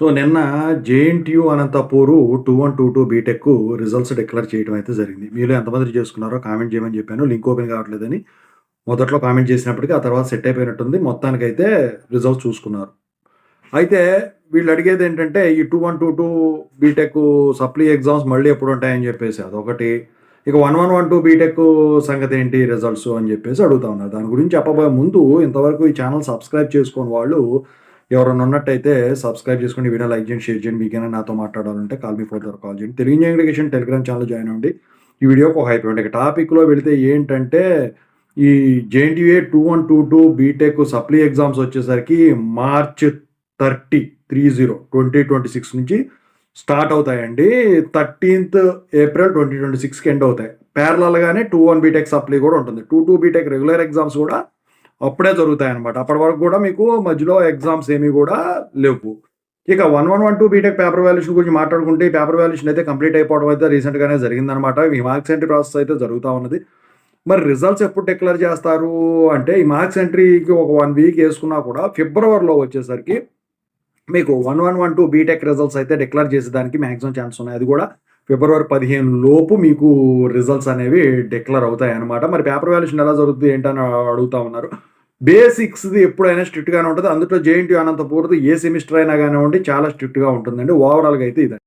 So, నిన్న JNTU Anantapur 2122 BTech results declare చేయడం అయితే జరిగింది. మీలో ఎంతమంది చేసుకున్నారో కామెంట్ చేయమని చెప్పాను. లింక్ ఓపెన్ కావట్లేదని మొదట్లో కామెంట్ చేసినప్పటికీ ఆ తర్వాత సెట్ అయిపోయినట్టుంది. మొత్తానికైతే రిజల్ట్స్ చూసుకున్నారు. అయితే వీళ్ళు అడిగేదేంటంటే ఈ 2122 బీటెక్ సప్లీ ఎగ్జామ్స్ మళ్ళీ ఎప్పుడుంటాయని చెప్పేసి అదొకటి. ఇక 1112 బీటెక్ సంగతేంటి రిజల్ట్స్ అని చెప్పేసి అడుగుతా ఉన్నారు. దాని గురించి చెప్పబోయే ముందు ఇంతవరకు ఈ ఛానల్ సబ్స్క్రైబ్ చేసుకోని వాళ్ళు ఎవరైనా ఉన్నట్టయితే సబ్స్క్రైబ్ చేసుకోండి. ఈ వీడియో లైక్ చేయండి, షేర్ చేయండి. మీకైనా నాతో మాట్లాడాలంటే కాల్ మీ ఫోర్ ద్వారా కాల్ చేయండి. Telugu engineering education Telegram channel join అవ్వండి. ఈ వీడియోకి ఒక హైప్ ఇవ్వండి. ఇక టాపిక్‌లో వెళితే ఏంటంటే ఈ జేఎన్‌టీయూ 2122 బీటెక్ సప్లీ ఎగ్జామ్స్ వచ్చేసరికి మార్చ్ 30, 2026 నుంచి స్టార్ట్ అవుతాయండి. 13th ఏప్రిల్ 2026కి ఎండ్ అవుతాయి. ప్యారలల్‌గానే 21 బీటెక్ సప్లీ కూడా ఉంటుంది. 22 బీటెక్ రెగ్యులర్ ఎగ్జామ్స్ కూడా అప్పుడే జరుగుతాయన్నమాట. అప్పటి వరకు కూడా మీకు మధ్యలో ఎగ్జామ్స్ ఏమి కూడా లేవు. ఇక 1112 బీటెక్ పేపర్ వాల్యుయేషన్ గురించి మాట్లాడుకుంటే ఈ పేపర్ వాల్యుయేషన్ అయితే కంప్లీట్ అయిపోవడం అయితే రీసెంట్‌గానే జరిగిందనమాట. ఈ మార్క్స్ ఎంట్రీ ప్రాసెస్ అయితే జరుగుతా ఉన్నది. మరి రిజల్ట్స్ ఎప్పుడు డిక్లేర్ చేస్తారు అంటే ఈ మార్క్స్ ఎంట్రీకి ఒక 1 వీక్ ఏసుకున్నా కూడా ఫిబ్రవరిలో వచ్చేసరికి మీకు 1112 బీటెక్ రిజల్ట్స్ అయితే డిక్లేర్ చేసేదానికి మాక్సిమం ఛాన్స్ ఉన్నాయి. అది కూడా ఫిబ్రవరి 15 లోపు మీకు రిజల్ట్స్ అనేవి డిక్లేర్ అవుతాయన్నమాట. మరి పేపర్ వాల్యుయేషన్ ఎలా జరుగుతుంది ఏంటని అడుగుతా ఉన్నారు. బేసిక్స్‌ది ఎప్పుడైనా స్ట్రిక్ట్‌గానే ఉంటది. అందులో జేఎన్‌టీయూ అనంతపూర్‌ది ఏ సెమిస్టర్ అయినా గానివ్వండి చాలా స్ట్రిక్ట్‌గా ఉంటుందండి. ఓవరాల్‌గా అయితే ఇదండి.